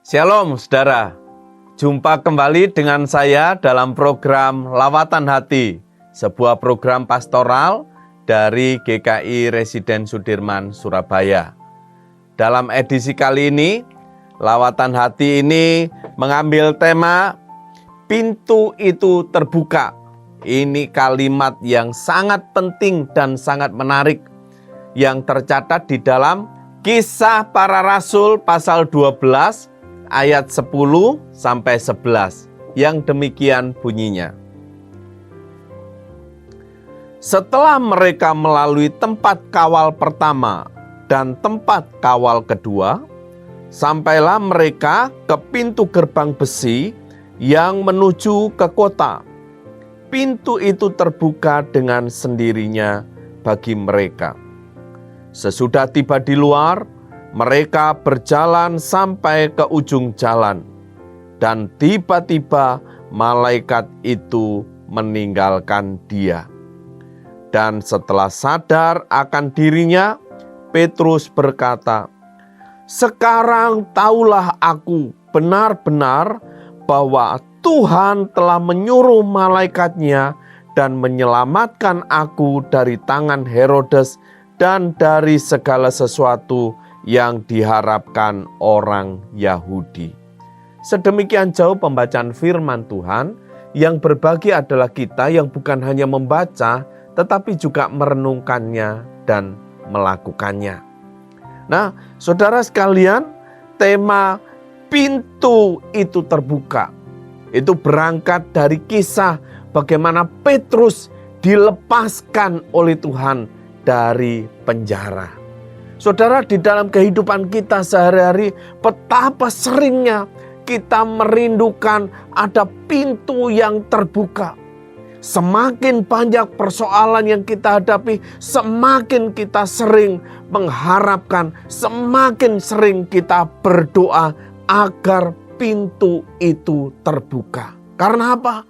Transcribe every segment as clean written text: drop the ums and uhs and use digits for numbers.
Shalom saudara, jumpa kembali dengan saya dalam program Lawatan Hati, sebuah program pastoral dari GKI Residen Sudirman, Surabaya. Dalam edisi kali ini, Lawatan Hati ini mengambil tema Pintu itu terbuka. Ini kalimat yang sangat penting dan sangat menarik yang tercatat di dalam Kisah Para Rasul pasal 12 ayat 10 sampai 11 yang demikian bunyinya. Setelah mereka melalui tempat kawal pertama dan tempat kawal kedua, sampailah mereka ke pintu gerbang besi yang menuju ke kota. Pintu itu terbuka dengan sendirinya bagi mereka. Sesudah tiba di luar, mereka berjalan sampai ke ujung jalan, dan tiba-tiba malaikat itu meninggalkan dia. Dan setelah sadar akan dirinya, Petrus berkata, "Sekarang tahulah aku benar-benar bahwa Tuhan telah menyuruh malaikatnya dan menyelamatkan aku dari tangan Herodes dan dari segala sesuatu yang diharapkan orang Yahudi." Sedemikian jauh pembacaan firman Tuhan. Yang berbagi adalah kita yang bukan hanya membaca, tetapi juga merenungkannya dan melakukannya. Nah, saudara sekalian, tema pintu itu terbuka itu berangkat dari kisah bagaimana Petrus dilepaskan oleh Tuhan dari penjara. Saudara, di dalam kehidupan kita sehari-hari, betapa seringnya kita merindukan ada pintu yang terbuka. Semakin banyak persoalan yang kita hadapi, semakin kita sering mengharapkan, semakin sering kita berdoa agar pintu itu terbuka. Karena apa?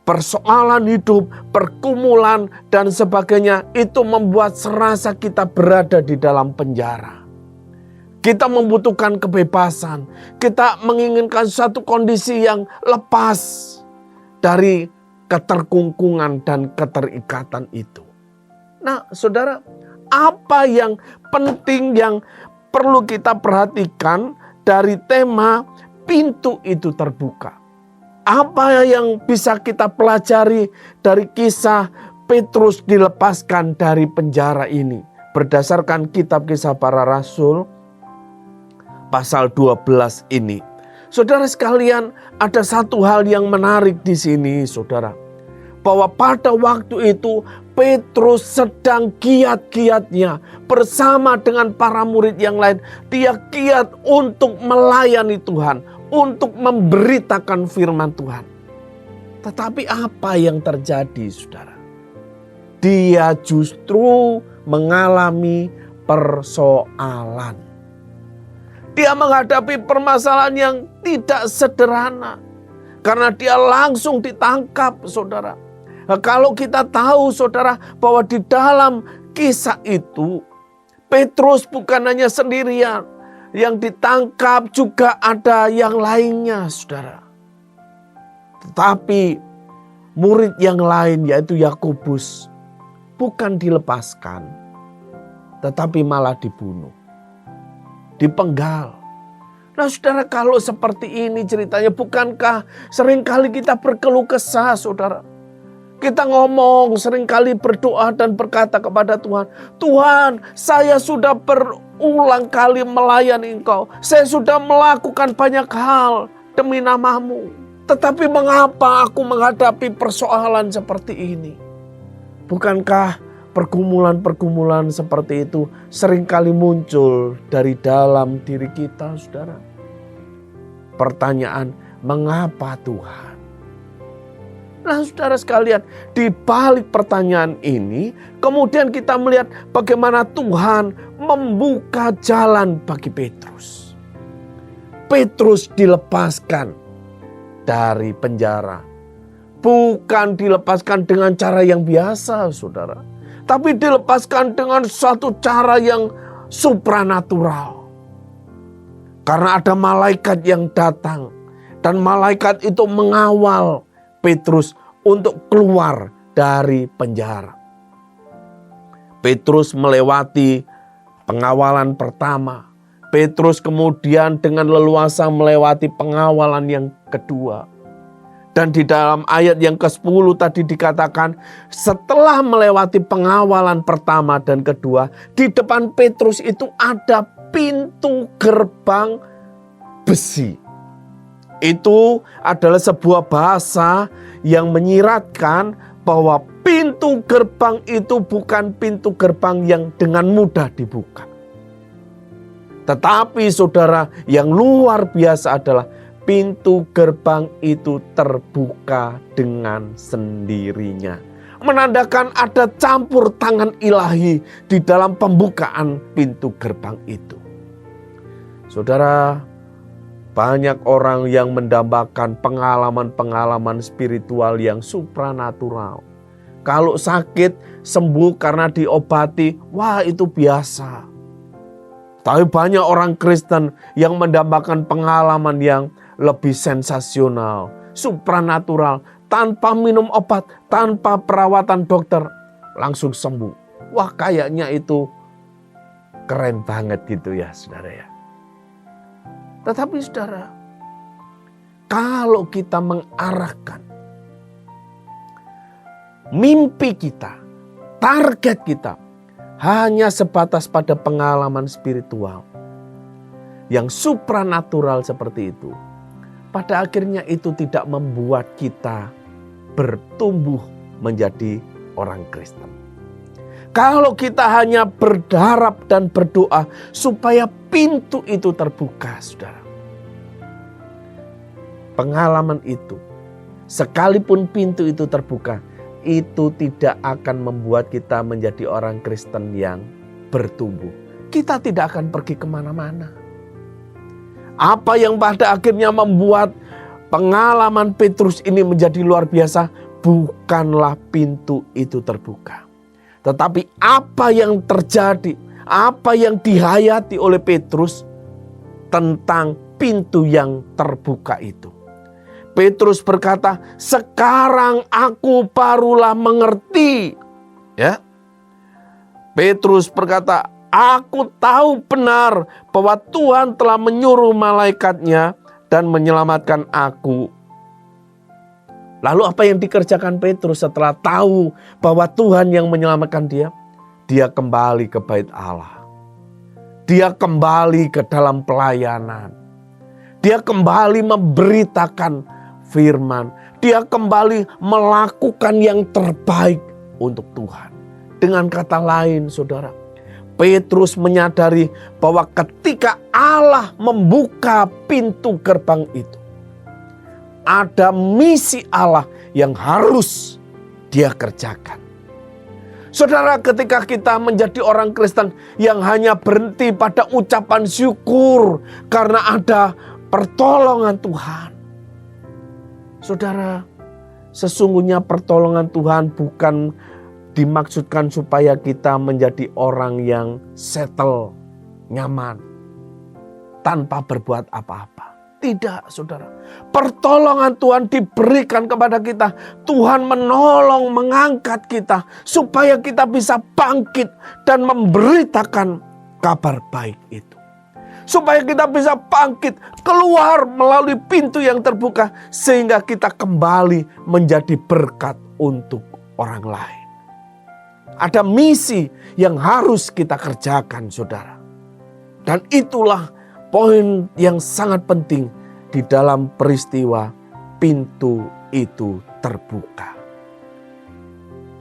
Persoalan hidup, pergumulan, dan sebagainya itu membuat serasa kita berada di dalam penjara. Kita membutuhkan kebebasan. Kita menginginkan satu kondisi yang lepas dari keterkungkungan dan keterikatan itu. Nah, saudara, apa yang penting yang perlu kita perhatikan dari tema pintu itu terbuka? Apa yang bisa kita pelajari dari kisah Petrus dilepaskan dari penjara ini? Berdasarkan kitab Kisah Para Rasul pasal 12 ini. Saudara sekalian, ada satu hal yang menarik di sini, saudara. Bahwa pada waktu itu Petrus sedang giat-giatnya bersama dengan para murid yang lain. Dia giat untuk melayani Tuhan, untuk memberitakan firman Tuhan. Tetapi apa yang terjadi, saudara? Dia justru mengalami persoalan. Dia menghadapi permasalahan yang tidak sederhana. Karena dia langsung ditangkap, saudara. Nah, kalau kita tahu, saudara, bahwa di dalam kisah itu, Petrus bukan hanya sendirian. Yang ditangkap juga ada yang lainnya, saudara. Tetapi murid yang lain, yaitu Yakobus, bukan dilepaskan, tetapi malah dibunuh, dipenggal. Nah, saudara, kalau seperti ini ceritanya, bukankah seringkali kita berkeluh kesah, saudara? Kita ngomong, seringkali berdoa dan berkata kepada Tuhan, "Tuhan, saya sudah berulang kali melayani Engkau. Saya sudah melakukan banyak hal demi nama-Mu. Tetapi mengapa aku menghadapi persoalan seperti ini?" Bukankah pergumulan-pergumulan seperti itu seringkali muncul dari dalam diri kita, saudara? Pertanyaan, mengapa Tuhan? Nah, saudara sekalian, di balik pertanyaan ini, kemudian kita melihat bagaimana Tuhan membuka jalan bagi Petrus. Petrus dilepaskan dari penjara. Bukan dilepaskan dengan cara yang biasa, saudara. Tapi dilepaskan dengan suatu cara yang supranatural. Karena ada malaikat yang datang. Dan malaikat itu mengawal Petrus untuk keluar dari penjara. Petrus melewati pengawalan pertama. Petrus kemudian dengan leluasa melewati pengawalan yang kedua. Dan di dalam ayat yang ke-10 tadi dikatakan, setelah melewati pengawalan pertama dan kedua, di depan Petrus itu ada pintu gerbang besi. Itu adalah sebuah bahasa yang menyiratkan bahwa pintu gerbang itu bukan pintu gerbang yang dengan mudah dibuka. Tetapi saudara, yang luar biasa adalah pintu gerbang itu terbuka dengan sendirinya. Menandakan ada campur tangan ilahi di dalam pembukaan pintu gerbang itu. Saudara, banyak orang yang mendambakan pengalaman-pengalaman spiritual yang supranatural. Kalau sakit, sembuh karena diobati, wah itu biasa. Tapi banyak orang Kristen yang mendambakan pengalaman yang lebih sensasional, supranatural, tanpa minum obat, tanpa perawatan dokter, langsung sembuh. Wah kayaknya itu keren banget gitu ya saudara ya. Tetapi saudara, kalau kita mengarahkan mimpi kita, target kita, hanya sebatas pada pengalaman spiritual yang supranatural seperti itu, pada akhirnya itu tidak membuat kita bertumbuh menjadi orang Kristen. Kalau kita hanya berharap dan berdoa supaya pintu itu terbuka, saudara. Pengalaman itu, sekalipun pintu itu terbuka, itu tidak akan membuat kita menjadi orang Kristen yang bertumbuh. Kita tidak akan pergi kemana-mana. Apa yang pada akhirnya membuat pengalaman Petrus ini menjadi luar biasa, bukanlah pintu itu terbuka. Tetapi apa yang terjadi, apa yang dihayati oleh Petrus tentang pintu yang terbuka itu. Petrus berkata, sekarang aku barulah mengerti. Ya, Petrus berkata, aku tahu benar bahwa Tuhan telah menyuruh malaikatnya dan menyelamatkan aku. Lalu apa yang dikerjakan Petrus setelah tahu bahwa Tuhan yang menyelamatkan dia? Dia kembali ke bait Allah. Dia kembali ke dalam pelayanan. Dia kembali memberitakan firman. Dia kembali melakukan yang terbaik untuk Tuhan. Dengan kata lain saudara, Petrus menyadari bahwa ketika Allah membuka pintu gerbang itu, ada misi Allah yang harus dia kerjakan. Saudara, ketika kita menjadi orang Kristen yang hanya berhenti pada ucapan syukur karena ada pertolongan Tuhan. Saudara, sesungguhnya pertolongan Tuhan bukan dimaksudkan supaya kita menjadi orang yang settle, nyaman, tanpa berbuat apa-apa. Tidak, saudara. Pertolongan Tuhan diberikan kepada kita. Tuhan menolong, mengangkat kita supaya kita bisa bangkit dan memberitakan kabar baik itu. Supaya kita bisa bangkit, keluar melalui pintu yang terbuka sehingga kita kembali menjadi berkat untuk orang lain. Ada misi yang harus kita kerjakan, saudara. Dan itulah poin yang sangat penting di dalam peristiwa pintu itu terbuka.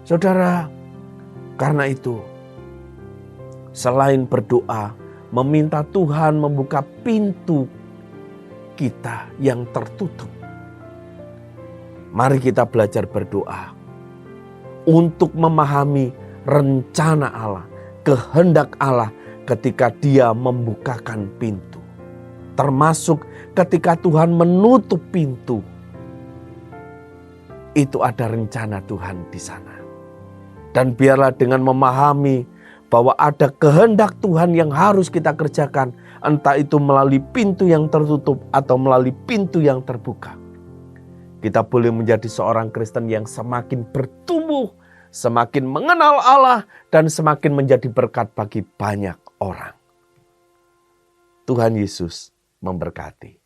Saudara, karena itu selain berdoa, meminta Tuhan membuka pintu kita yang tertutup, mari kita belajar berdoa untuk memahami rencana Allah, kehendak Allah ketika Dia membukakan pintu. Termasuk ketika Tuhan menutup pintu. Itu ada rencana Tuhan di sana. Dan biarlah dengan memahami bahwa ada kehendak Tuhan yang harus kita kerjakan, entah itu melalui pintu yang tertutup atau melalui pintu yang terbuka. Kita boleh menjadi seorang Kristen yang semakin bertumbuh, semakin mengenal Allah, dan semakin menjadi berkat bagi banyak orang. Tuhan Yesus memberkati.